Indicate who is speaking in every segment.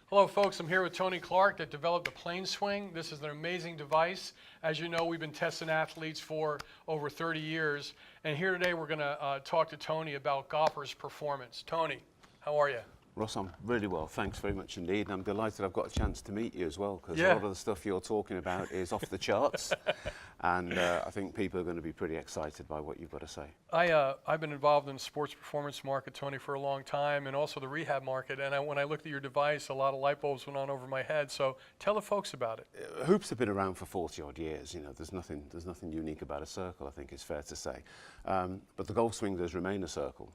Speaker 1: Hello folks, I'm here with Tony Clark that developed the PlaneSwing. This is an amazing device. As you know, we've been testing athletes for over 30 years. And here today we're going to talk to Tony about golfers' performance. Tony, how are you?
Speaker 2: Ross, I'm really well, thanks very much indeed. And I'm delighted I've got a chance to meet you as well, because
Speaker 1: Yeah.
Speaker 2: a lot of the stuff you're talking about is off the charts. And I think people are going to be pretty excited by what you've got to say.
Speaker 1: I've been involved in the sports performance market, Tony, for a long time, and also the rehab market. And when I looked at your device, a lot of light bulbs went on over my head. So tell the folks about it.
Speaker 2: Hoops have been around for 40 odd years. You know, there's nothing unique about a circle, I think it's fair to say. But the golf swing does remain a circle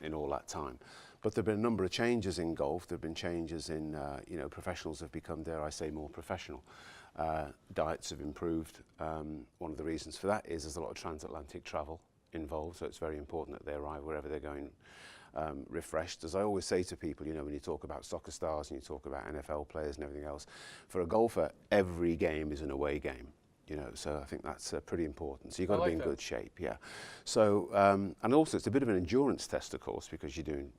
Speaker 2: in all that time. But there have been a number of changes in golf. There have been changes in, professionals have become, dare I say, more professional. Diets have improved. One of the reasons for that is there's a lot of transatlantic travel involved, so it's very important that they arrive wherever they're going refreshed. As I always say to people, you know, when you talk about soccer stars and you talk about NFL players and everything else, for a golfer, every game is an away game. You know, so I think that's pretty important. So you've got to be in good shape, yeah. So, and also it's a bit of an endurance test, of course, because you're doing,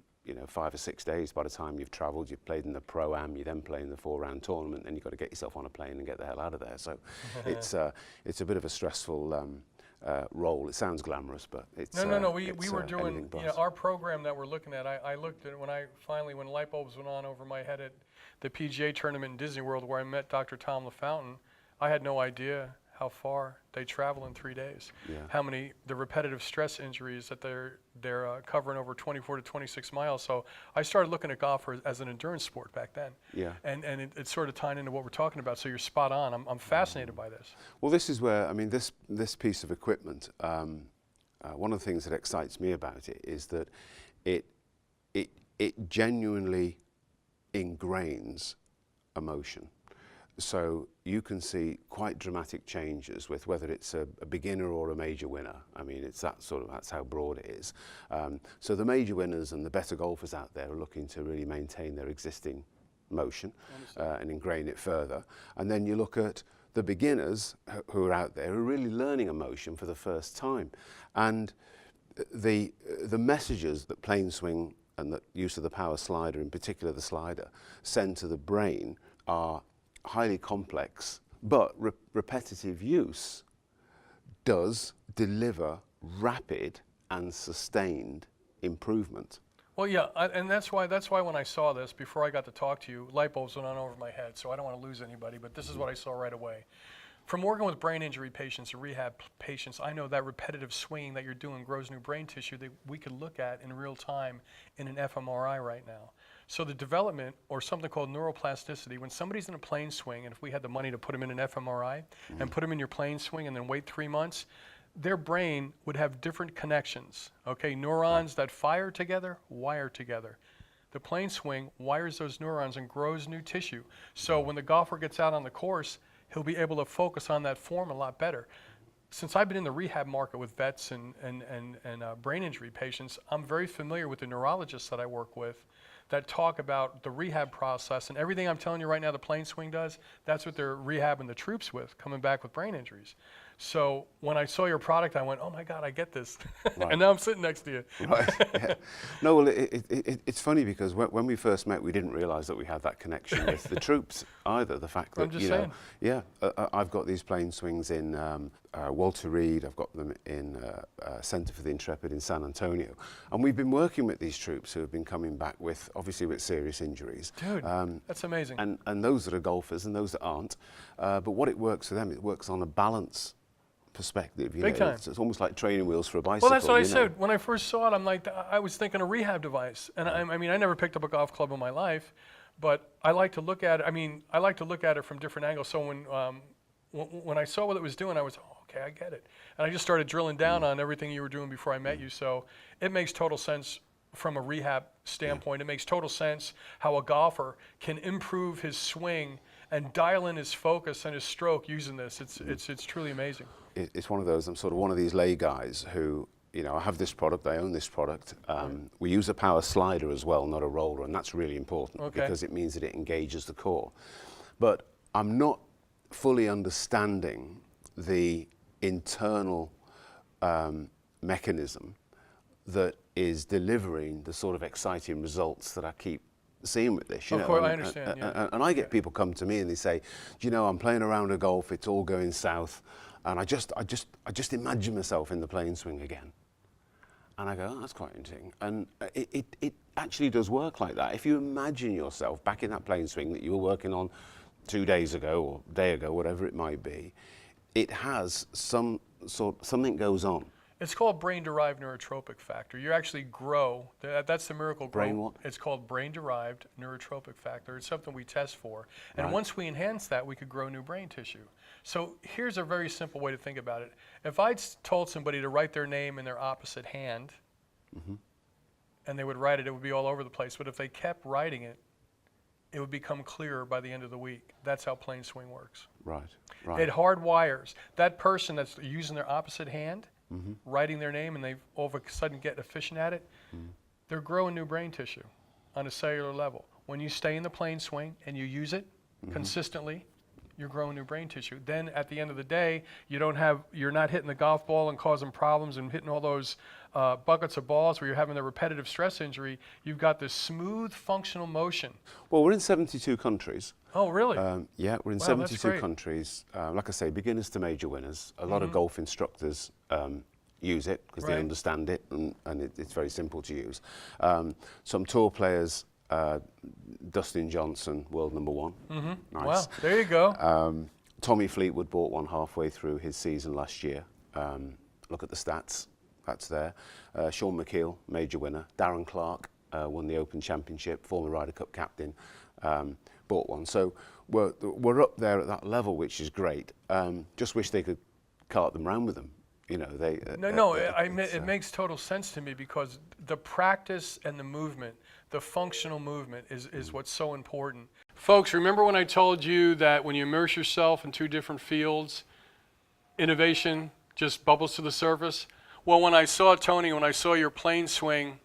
Speaker 2: 5 or 6 days by the time you've travelled. You've played in the Pro-Am, you then play in the 4-round tournament, and you've got to get yourself on a plane and get the hell out of there. So it's a bit of a stressful role. It sounds glamorous, but it's
Speaker 1: No. We were doing, our program that we're looking at. I looked at it when light bulbs went on over my head at the PGA tournament in Disney World, where I met Dr. Tom LaFountain. I had no idea how far they travel in 3 days.
Speaker 2: Yeah.
Speaker 1: How many, the repetitive stress injuries that they're covering over 24 to 26 miles. So I started looking at golf as an endurance sport back then.
Speaker 2: Yeah.
Speaker 1: And it's sort of tying into what we're talking about. So you're spot on. I'm fascinated by this.
Speaker 2: Well, this is where, this piece of equipment, one of the things that excites me about it is that it genuinely ingrains emotion. So you can see quite dramatic changes with whether it's a beginner or a major winner. I mean, it's that's how broad it is. So the major winners and the better golfers out there are looking to really maintain their existing motion and ingrain it further. And then you look at the beginners who are out there who are really learning emotion for the first time. And the messages that PlaneSwing and the use of the power slider, in particular the slider, send to the brain are highly complex, but repetitive use does deliver rapid and sustained improvement.
Speaker 1: Well, yeah, and that's why when I saw this, before I got to talk to you, light bulbs went on over my head, so I don't want to lose anybody, but this is what I saw right away. From working with brain injury patients or rehab patients, I know that repetitive swinging that you're doing grows new brain tissue that we could look at in real time in an fMRI right now. So the development, or something called neuroplasticity, when somebody's in a PlaneSwing, and if we had the money to put them in an fMRI and put them in your PlaneSwing and then wait 3 months, their brain would have different connections. Okay, neurons that fire together, wire together. The PlaneSwing wires those neurons and grows new tissue. So when the golfer gets out on the course, he'll be able to focus on that form a lot better. Since I've been in the rehab market with vets and brain injury patients, I'm very familiar with the neurologists that I work with that talk about the rehab process, and everything I'm telling you right now the PlaneSwing does, that's what they're rehabbing the troops with, coming back with brain injuries. So when I saw your product, I went, oh my God, I get this. Right. And now I'm sitting next to you.
Speaker 2: Right. Yeah. No, well, it's funny because when we first met, we didn't realize that we had that connection with the troops either. The fact that,
Speaker 1: I'm just saying.
Speaker 2: Yeah, I've got these PlaneSwings in Walter Reed, I've got them in Center for the Intrepid in San Antonio. And we've been working with these troops who have been coming back with, obviously with serious injuries.
Speaker 1: Dude, that's amazing.
Speaker 2: And those that are golfers and those that aren't. But what it works for them, it works on a balance perspective.
Speaker 1: Big time.
Speaker 2: It's almost like training wheels for a bicycle.
Speaker 1: Well, that's what I said. When I first saw it, I was thinking a rehab device. And I mean, I never picked up a golf club in my life, but I like to look at it. I like to look at it from different angles. So when I saw what it was doing, I was, oh, okay, I get it. And I just started drilling down on everything you were doing before I met you. So it makes total sense from a rehab standpoint. It makes total sense how a golfer can improve his swing and dial in his focus and his stroke using this. It's truly amazing.
Speaker 2: It's one of those, I'm sort of one of these lay guys who, I have this product, I own this product. We use a power slider as well, not a roller, and that's really important because it means that it engages the core. But I'm not fully understanding the internal mechanism that is delivering the sort of exciting results that I keep seeing with this, you
Speaker 1: Of
Speaker 2: know.
Speaker 1: course, I
Speaker 2: and,
Speaker 1: understand, yeah.
Speaker 2: and I get people come to me and they say, do you know, I'm playing a round of golf, it's all going south, and I just imagine myself in the PlaneSwing again. And I go, oh, that's quite interesting. And it actually does work like that. If you imagine yourself back in that PlaneSwing that you were working on 2 days ago or a day ago, whatever it might be, it has something goes on.
Speaker 1: It's called brain-derived neurotropic factor. You actually grow. That's the miracle grow.
Speaker 2: Brain what?
Speaker 1: It's called brain-derived neurotropic factor. It's something we test for. And
Speaker 2: Right.
Speaker 1: once we enhance that, we could grow new brain tissue. So here's a very simple way to think about it. If I'd told somebody to write their name in their opposite hand, and they would write it, it would be all over the place. But if they kept writing it, it would become clearer by the end of the week. That's how PlaneSwing works.
Speaker 2: Right, right.
Speaker 1: It hardwires. That person that's using their opposite hand, writing their name, and they all of a sudden get efficient at it, they're growing new brain tissue on a cellular level. When you stay in the PlaneSwing and you use it consistently, you're growing new brain tissue. Then at the end of the day, you're not hitting the golf ball and causing problems and hitting all those buckets of balls where you're having the repetitive stress injury. You've got this smooth functional motion.
Speaker 2: Well, we're in 72 countries.
Speaker 1: Oh, really?
Speaker 2: Yeah, we're in
Speaker 1: Wow, that's
Speaker 2: 72
Speaker 1: great.
Speaker 2: countries. Like I say, beginners to major winners. A lot of golf instructors use it because
Speaker 1: Right.
Speaker 2: they understand it and it's very simple to use. Some tour players, Dustin Johnson, world #1. Nice.
Speaker 1: Wow, there you go.
Speaker 2: Tommy Fleetwood bought one halfway through his season last year. Look at the stats. That's there. Sean McKeel, major winner. Darren Clark won the Open Championship, former Ryder Cup captain, bought one. So we're up there at that level, which is great. Just wish they could cart them around with them. You know,
Speaker 1: it makes total sense to me because the practice and the movement, the functional movement is what's so important. Folks, remember when I told you that when you immerse yourself in 2 different fields, innovation just bubbles to the surface? Well, when I saw Tony, when I saw your PlaneSwing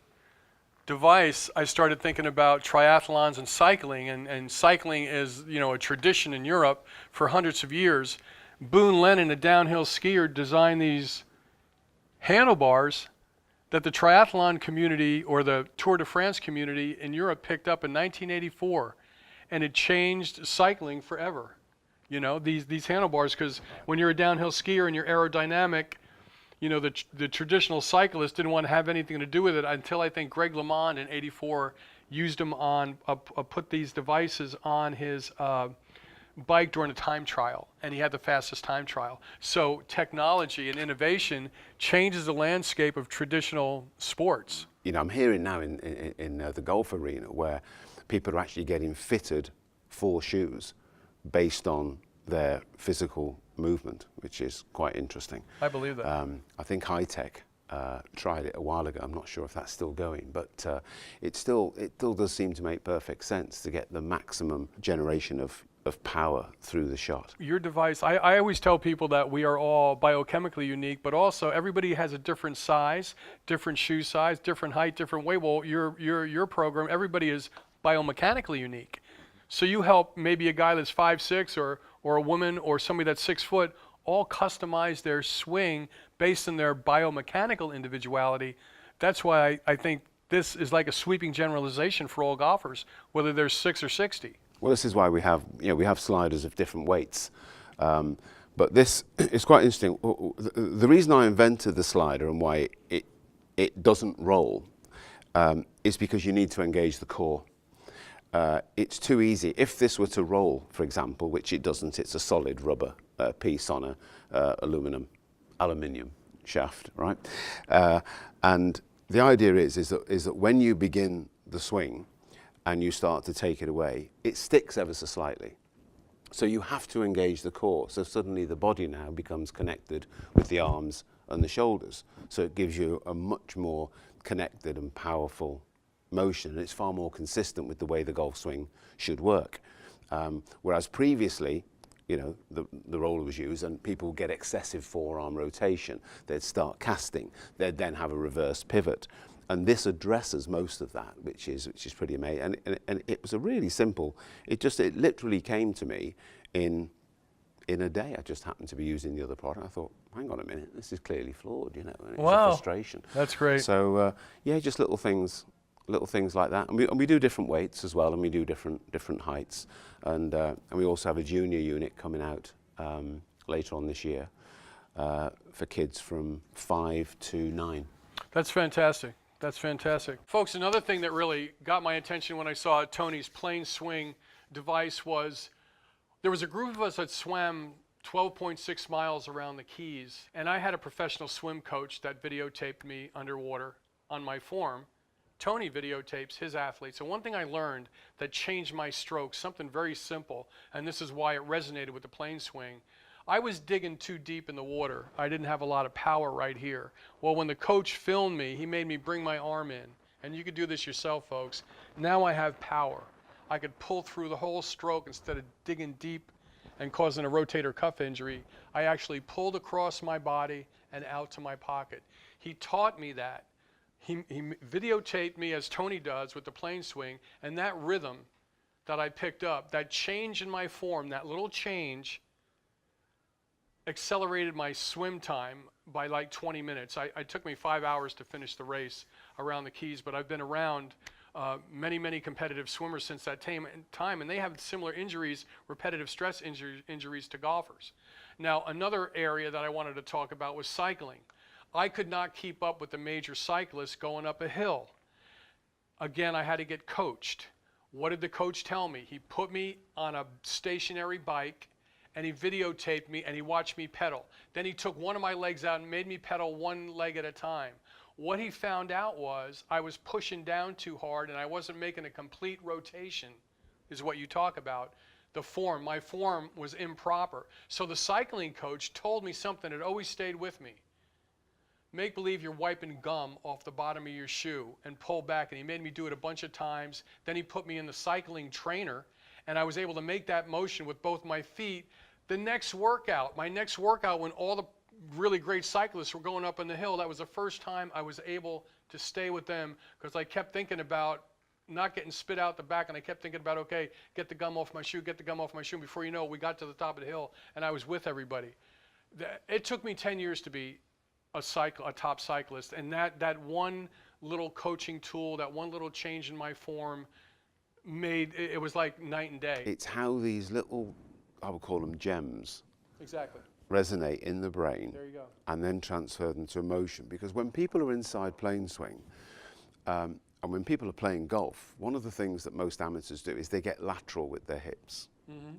Speaker 1: device, I started thinking about triathlons and cycling, and cycling is, you know, a tradition in Europe for hundreds of years. Boone Lennon, a downhill skier, designed these handlebars that the triathlon community or the Tour de France community in Europe picked up in 1984, and it changed cycling forever. You know, these handlebars, because when you're a downhill skier and you're aerodynamic, you know, the traditional cyclist didn't want to have anything to do with it until I think Greg LeMond in '84 used them on, put these devices on his bike during a time trial, and he had the fastest time trial. So technology and innovation changes the landscape of traditional sports.
Speaker 2: You know, I'm hearing now in the golf arena where people are actually getting fitted for shoes based on their physical movement, which is quite interesting.
Speaker 1: I believe that.
Speaker 2: I think High Tech tried it a while ago. I'm not sure if that's still going, but it still does seem to make perfect sense to get the maximum generation of power through the shot.
Speaker 1: Your device, I always tell people that we are all biochemically unique, but also everybody has a different size, different shoe size, different height, different weight. Well, your program, everybody is biomechanically unique. So you help maybe a guy that's 5'6" or a woman or somebody that's 6 foot all customize their swing based on their biomechanical individuality. That's why I think this is like a sweeping generalization for all golfers, whether they're 6 or 60.
Speaker 2: Well, this is why we have sliders of different weights. But this is quite interesting. The reason I invented the slider and why it doesn't roll is because you need to engage the core. It's too easy. If this were to roll, for example, which it doesn't, it's a solid rubber piece on a aluminium shaft, right? And the idea is that when you begin the swing and you start to take it away, it sticks ever so slightly. So you have to engage the core. So suddenly the body now becomes connected with the arms and the shoulders. So it gives you a much more connected and powerful motion, and it's far more consistent with the way the golf swing should work. Whereas previously, you know, the roller was used and people get excessive forearm rotation. They'd start casting. They'd then have a reverse pivot. And this addresses most of that, which is pretty amazing. And it was a really simple, it literally came to me in a day. I just happened to be using the other product. I thought, hang on a minute, this is clearly flawed, you know, and it was a frustration.
Speaker 1: That's great.
Speaker 2: So, yeah, just little things little things like that. And we do different weights as well, and we do different heights. And we also have a junior unit coming out later on this year for kids from 5 to 9.
Speaker 1: That's fantastic. That's fantastic. Folks, another thing that really got my attention when I saw Tony's PlaneSwing device was there was a group of us that swam 12.6 miles around the Keys, and I had a professional swim coach that videotaped me underwater on my form. Tony videotapes his athletes. And one thing I learned that changed my stroke, something very simple, and this is why it resonated with the PlaneSwing. I was digging too deep in the water. I didn't have a lot of power right here. Well, when the coach filmed me, he made me bring my arm in. And you could do this yourself, folks. Now I have power. I could pull through the whole stroke instead of digging deep and causing a rotator cuff injury. I actually pulled across my body and out to my pocket. He taught me that. He videotaped me as Tony does with the PlaneSwing, and that rhythm that I picked up, that change in my form, that little change accelerated my swim time by like 20 minutes. It took me 5 hours to finish the race around the Keys, but I've been around many competitive swimmers since that time, and they have similar injuries, repetitive stress injuries to golfers. Now, another area that I wanted to talk about was cycling. I could not keep up with the major cyclists going up a hill. Again, I had to get coached. What did the coach tell me? He put me on a stationary bike and he videotaped me and he watched me pedal. Then he took one of my legs out and made me pedal one leg at a time. What he found out was I was pushing down too hard and I wasn't making a complete rotation, is what you talk about. My form was improper. So the cycling coach told me something that always stayed with me. Make believe you're wiping gum off the bottom of your shoe and pull back, and he made me do it a bunch of times. Then he put me in the cycling trainer and I was able to make that motion with both my feet. My next workout, when all the really great cyclists were going up on the hill, that was the first time I was able to stay with them, because I kept thinking about not getting spit out the back, and I kept thinking about, okay, get the gum off my shoe, get the gum off my shoe. Before you know it, we got to the top of the hill and I was with everybody. It took me 10 years to be a top cyclist, and that one little coaching tool, that one little change in my form made it was like night and day.
Speaker 2: It's how these little, I would call them gems,
Speaker 1: Exactly.
Speaker 2: resonate in the brain.
Speaker 1: There you go.
Speaker 2: And then transfer them to emotion. Because when people are inside PlaneSwing, and when people are playing golf, one of the things that most amateurs do is they get lateral with their hips.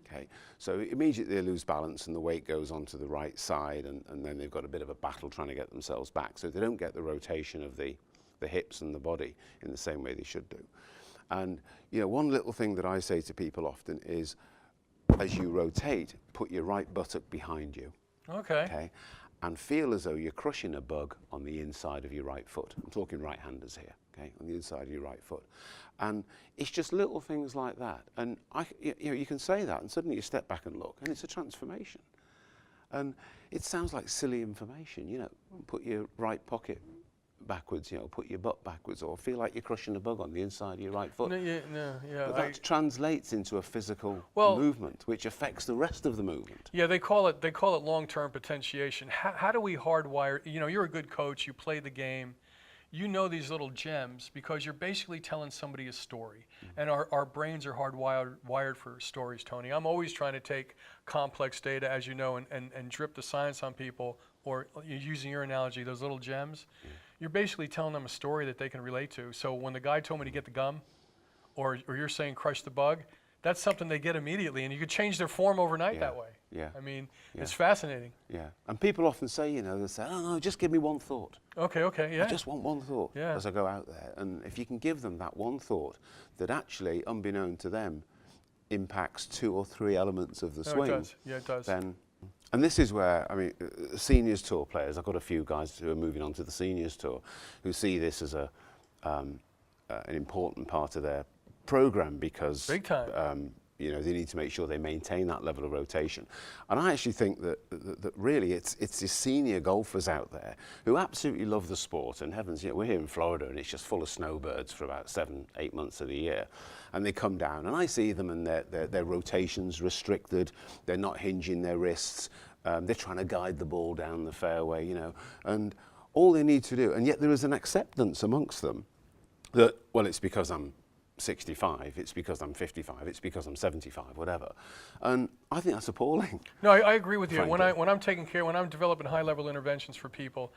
Speaker 2: Okay, so immediately they lose balance and the weight goes onto the right side, and then they've got a bit of a battle trying to get themselves back. So they don't get the rotation of the hips and the body in the same way they should do. And one little thing that I say to people often is, as you rotate, put your right buttock behind you. Okay. And feel as though you're crushing a bug on the inside of your right foot. I'm talking right-handers here, okay, on the inside of your right foot. And it's just little things like that. And you can say that, and suddenly you step back and look, and it's a transformation. And it sounds like silly information, put your right pocket backwards, put your butt backwards, or feel like you're crushing a bug on the inside of your right foot. But that translates into a physical movement, which affects the rest of the movement.
Speaker 1: Yeah, they call it long-term potentiation. How do we hardwire? You're a good coach. You play the game. You know these little gems because you're basically telling somebody a story. And our brains are hardwired for stories, Tony. I'm always trying to take complex data, as you know, and drip the science on people, or using your analogy, those little gems. You're basically telling them a story that they can relate to. So when the guy told me to get the gum, or you're saying crush the bug, that's something they get immediately, and you could change their form overnight that way.
Speaker 2: Yeah.
Speaker 1: I mean, it's fascinating.
Speaker 2: Yeah. And people often say, they say, oh no, just give me one thought.
Speaker 1: Okay, yeah.
Speaker 2: I just want one thought as I go out there. And if you can give them that one thought that actually, unbeknown to them, impacts 2 or 3 elements of the swing.
Speaker 1: It does. Yeah, it does.
Speaker 2: Then, and this is where, seniors tour players, I've got a few guys who are moving on to the seniors tour who see this as an important part of their program, because
Speaker 1: big time.
Speaker 2: they need to make sure they maintain that level of rotation. And I actually think that really it's the senior golfers out there who absolutely love the sport. And heavens, we're here in Florida and it's just full of snowbirds for about 7-8 months of the year. And they come down and I see them, and their rotation's restricted. They're not hinging their wrists. They're trying to guide the ball down the fairway, and all they need to do, and yet there is an acceptance amongst them that, well, it's because I'm 65, it's because I'm 55, it's because I'm 75, whatever. And I think that's appalling.
Speaker 1: No, I agree with you.
Speaker 2: Frankly.
Speaker 1: When I'm taking care, when I'm developing high-level interventions for people,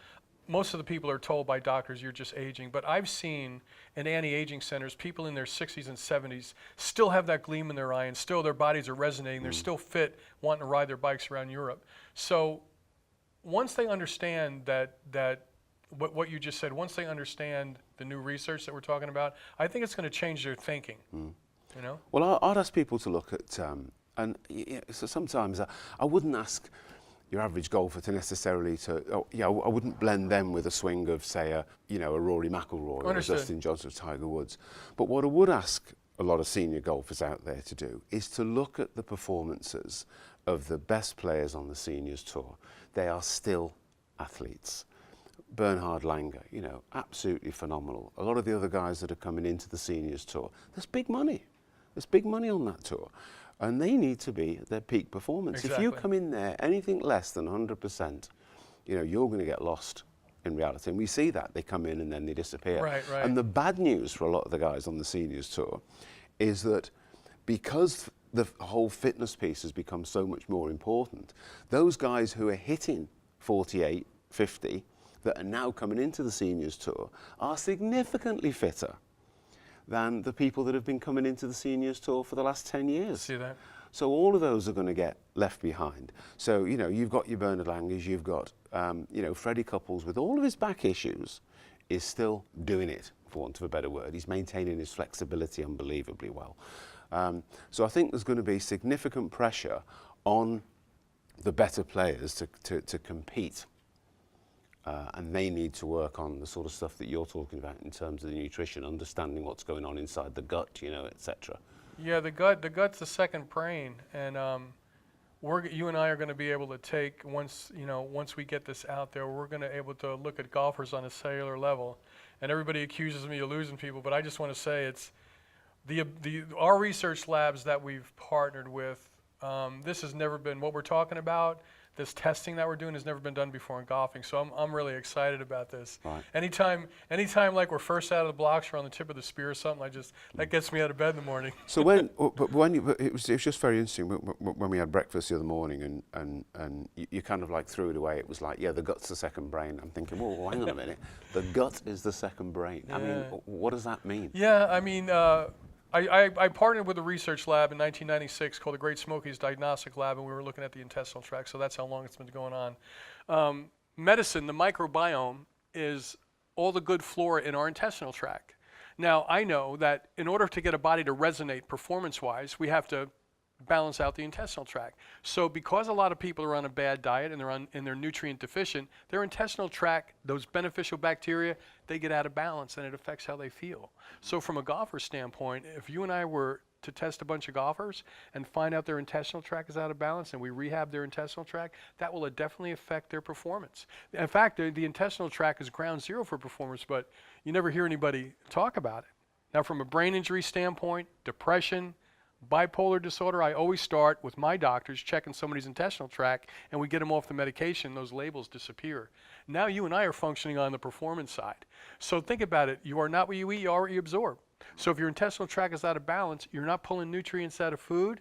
Speaker 1: most of the people are told by doctors you're just aging. But I've seen in anti-aging centers, people in their 60s and 70s still have that gleam in their eye, and still their bodies are resonating. They're still fit, wanting to ride their bikes around Europe. So once they understand that what you just said, once they understand the new research that we're talking about, I think it's going to change their thinking. You know?
Speaker 2: Well, I'd ask people to look at, so sometimes I wouldn't ask your average golfer to necessarily I wouldn't blend them with a swing of, say, a Rory McIlroy or a Dustin Johnson or Tiger Woods. But what I would ask a lot of senior golfers out there to do is to look at the performances of the best players on the seniors tour. They are still athletes. Bernhard Langer, absolutely phenomenal. A lot of the other guys that are coming into the seniors tour, there's big money. There's big money on that tour. And they need to be at their peak performance.
Speaker 1: Exactly.
Speaker 2: If you come in there anything less than 100%, you're going to get lost in reality. And we see that. They come in and then they disappear.
Speaker 1: Right.
Speaker 2: And the bad news for a lot of the guys on the seniors tour is that because the whole fitness piece has become so much more important, those guys who are hitting 48, 50, that are now coming into the seniors tour are significantly fitter than the people that have been coming into the seniors tour for the last 10 years.
Speaker 1: See that?
Speaker 2: So all of those are going to get left behind. So, you've got your Bernard Langers, you've got, Freddie Couples with all of his back issues is still doing it, for want of a better word. He's maintaining his flexibility unbelievably well. So I think there's going to be significant pressure on the better players to compete. And they need to work on the sort of stuff that you're talking about in terms of the nutrition, understanding what's going on inside the gut, etc.
Speaker 1: Yeah, the gut's the second brain, and you and I are going to be able to take once we get this out there, we're going to able to look at golfers on a cellular level, and everybody accuses me of losing people, but I just want to say it's our research labs that we've partnered with. This has never been what we're talking about. This testing that we're doing has never been done before in golfing, so I'm really excited about this.
Speaker 2: Right.
Speaker 1: Anytime like we're first out of the blocks or on the tip of the spear or something, that gets me out of bed in the morning.
Speaker 2: So it was just very interesting when we had breakfast the other morning and you kind of like threw it away. It was like, the gut's the second brain. I'm thinking, well, hang on a minute, the gut is the second brain. Yeah. I mean, what does that mean?
Speaker 1: Yeah, I mean. I partnered with a research lab in 1996 called the Great Smokies Diagnostic Lab, and we were looking at the intestinal tract, so that's how long it's been going on. Medicine, the microbiome, is all the good flora in our intestinal tract. Now, I know that in order to get a body to resonate performance-wise, we have to balance out the intestinal tract. So because a lot of people are on a bad diet and they're nutrient deficient, their intestinal tract, those beneficial bacteria, they get out of balance and it affects how they feel. So from a golfer standpoint, if you and I were to test a bunch of golfers and find out their intestinal tract is out of balance and we rehab their intestinal tract, that will definitely affect their performance. In fact, the intestinal tract is ground zero for performance, but you never hear anybody talk about it. Now from a brain injury standpoint, depression, bipolar disorder, I always start with my doctors checking somebody's intestinal tract, and we get them off the medication, those labels disappear. Now you and I are functioning on the performance side. So think about it. You are not what you eat, you are what you absorb. So if your intestinal tract is out of balance, you're not pulling nutrients out of food,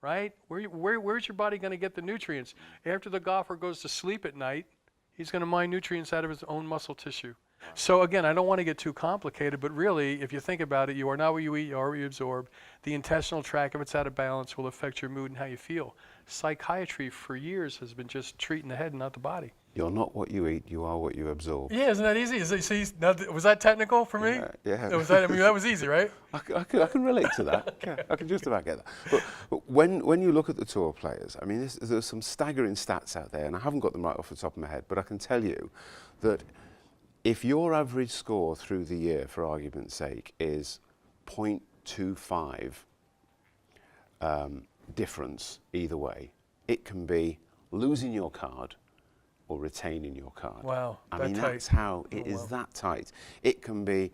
Speaker 1: right? Where's your body going to get the nutrients? After the golfer goes to sleep at night, he's going to mine nutrients out of his own muscle tissue. So again, I don't want to get too complicated, but really, if you think about it, you are not what you eat, you are what you absorb. The intestinal tract, if it's out of balance, will affect your mood and how you feel. Psychiatry for years has been just treating the head and not the body.
Speaker 2: You're not what you eat, you are what you absorb.
Speaker 1: Yeah, isn't that easy? Was that technical for me?
Speaker 2: Yeah.
Speaker 1: That was easy, right?
Speaker 2: I can relate to that. Okay. Yeah, I can just about get that. But when you look at the tour players, I mean, there's some staggering stats out there, and I haven't got them right off the top of my head, but I can tell you that if your average score through the year, for argument's sake, is 0.25 difference either way, it can be losing your card or retaining your card.
Speaker 1: Wow,
Speaker 2: I mean, that's how it is that tight. It can be,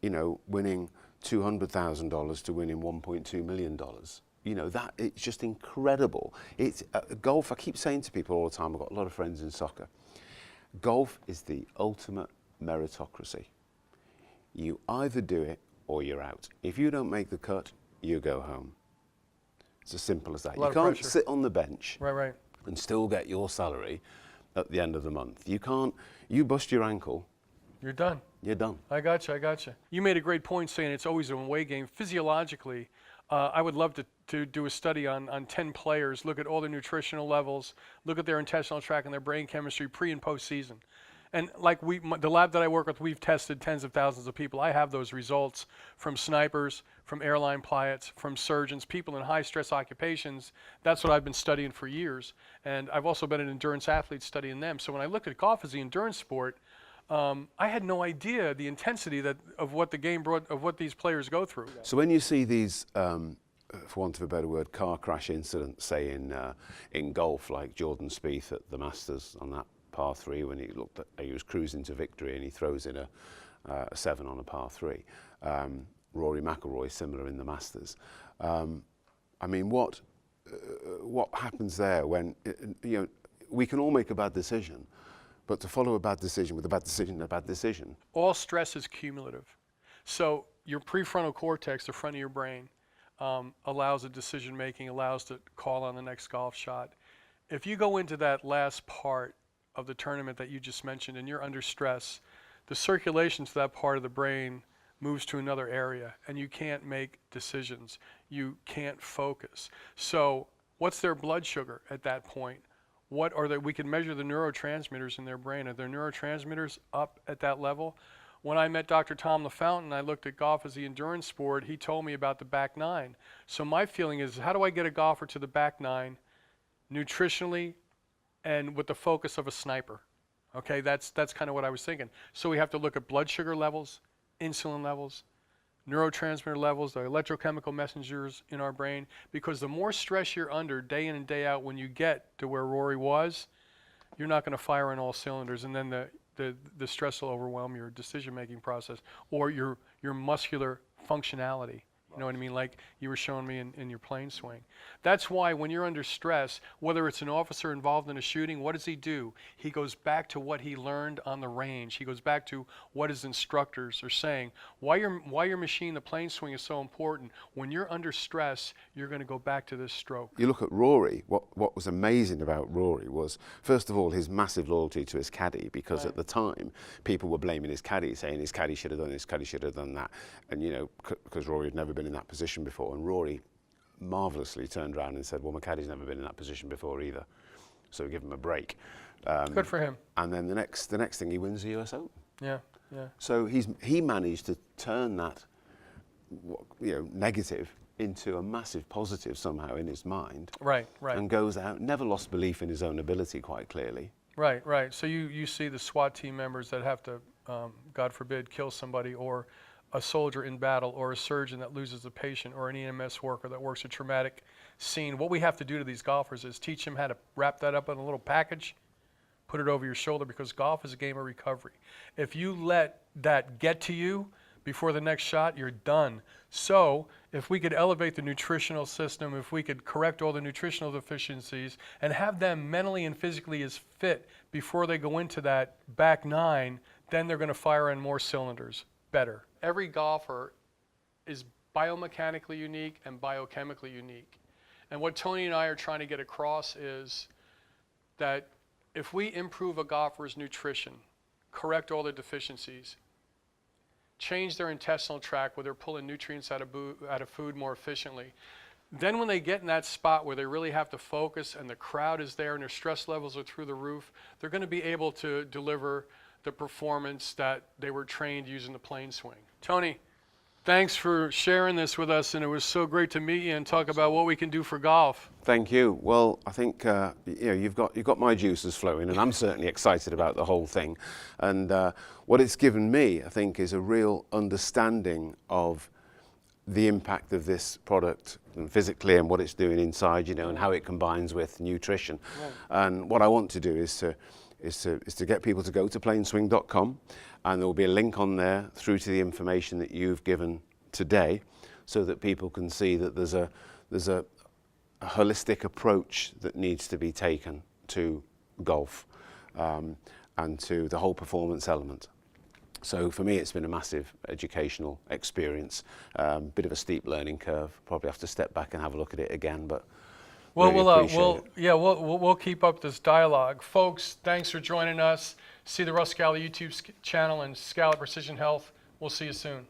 Speaker 2: winning $200,000 to winning $1.2 million. That it's just incredible. It's golf. I keep saying to people all the time, I've got a lot of friends in soccer. Golf is the ultimate meritocracy. You either do it or you're out. If you don't make the cut, you go home. It's as simple as that.
Speaker 1: A lot
Speaker 2: You
Speaker 1: of
Speaker 2: can't
Speaker 1: pressure.
Speaker 2: sit on the bench
Speaker 1: Right.
Speaker 2: and still get your salary at the end of the month. You can't, you bust your ankle,
Speaker 1: You're done.
Speaker 2: you're done.
Speaker 1: I got you. You made a great point saying it's always an away game. Physiologically, I would love to do a study on 10 players, look at all their nutritional levels, look at their intestinal tract and their brain chemistry pre and post season. And like the lab that I work with, we've tested tens of thousands of people. I have those results from snipers, from airline pilots, from surgeons, people in high stress occupations. That's what I've been studying for years. And I've also been an endurance athlete studying them. So when I looked at golf as the endurance sport, I had no idea the intensity of what the game brought, of what these players go through.
Speaker 2: So when you see these, for want of a better word, car crash incidents, say in golf, like Jordan Spieth at the Masters on that par 3, when he was cruising to victory and he throws in a 7 on a par 3. Rory McIlroy, similar in the Masters. I mean, what happens there when we can all make a bad decision, but to follow a bad decision with a bad decision.
Speaker 1: All stress is cumulative. So your prefrontal cortex, the front of your brain, allows the decision making, allows to call on the next golf shot. If you go into that last part of the tournament that you just mentioned and you're under stress, the circulation to that part of the brain moves to another area and you can't make decisions. You can't focus. So what's their blood sugar at that point? We can measure the neurotransmitters in their brain. Are their neurotransmitters up at that level? When I met Dr. Tom LaFountain, I looked at golf as the endurance sport. He told me about the back nine. So my feeling is, how do I get a golfer to the back nine nutritionally and with the focus of a sniper? Okay, that's kind of what I was thinking. So we have to look at blood sugar levels, insulin levels, neurotransmitter levels, the electrochemical messengers in our brain, because the more stress you're under day in and day out, when you get to where Rory was, you're not going to fire on all cylinders, and then the stress will overwhelm your decision-making process or your muscular functionality. You know what I mean? Like you were showing me in your PlaneSwing. That's why when you're under stress, whether it's an officer involved in a shooting, what does he do? He goes back to what he learned on the range. He goes back to what his instructors are saying. Why your machine, the PlaneSwing, is so important. When you're under stress, you're going to go back to this stroke.
Speaker 2: You look at Rory, what was amazing about Rory was, first of all, his massive loyalty to his caddy, because at the time, people were blaming his caddy, saying his caddy should have done this, caddy should have done that. And, because Rory had never been in that position before, and Rory marvelously turned around and said, well, my caddy's never been in that position before either, so give him a break.
Speaker 1: Good for him.
Speaker 2: And then the next thing, he wins the US Open.
Speaker 1: Yeah.
Speaker 2: So he managed to turn that negative into a massive positive somehow in his mind.
Speaker 1: Right.
Speaker 2: And goes out, never lost belief in his own ability, quite clearly.
Speaker 1: Right. So you see the SWAT team members that have to, God forbid, kill somebody, or a soldier in battle, or a surgeon that loses a patient, or an EMS worker that works a traumatic scene. What we have to do to these golfers is teach them how to wrap that up in a little package, put it over your shoulder, because golf is a game of recovery. If you let that get to you before the next shot, you're done. So if we could elevate the nutritional system, if we could correct all the nutritional deficiencies and have them mentally and physically as fit before they go into that back nine, then they're going to fire on more cylinders better. Every golfer is biomechanically unique and biochemically unique. And what Tony and I are trying to get across is that if we improve a golfer's nutrition, correct all the deficiencies, change their intestinal tract where they're pulling nutrients out of food more efficiently, then when they get in that spot where they really have to focus and the crowd is there and their stress levels are through the roof, they're going to be able to deliver the performance that they were trained using the PlaneSwing. Tony, thanks for sharing this with us, and it was so great to meet you and talk about what we can do for golf.
Speaker 2: Thank you. Well, I think you've got my juices flowing, and I'm certainly excited about the whole thing. And what it's given me, I think, is a real understanding of the impact of this product and physically, and what it's doing inside, and how it combines with nutrition. Right. And what I want to do is to get people to go to planeswing.com, and there will be a link on there through to the information that you've given today, so that people can see that there's a holistic approach that needs to be taken to golf and to the whole performance element. So for me, it's been a massive educational experience. Bit of a steep learning curve. Probably have to step back and have a look at it again, but
Speaker 1: Well,
Speaker 2: really appreciate it.
Speaker 1: we'll keep up this dialogue. Folks, thanks for joining us. See the Russ Scala YouTube channel and Scala Precision Health. We'll see you soon.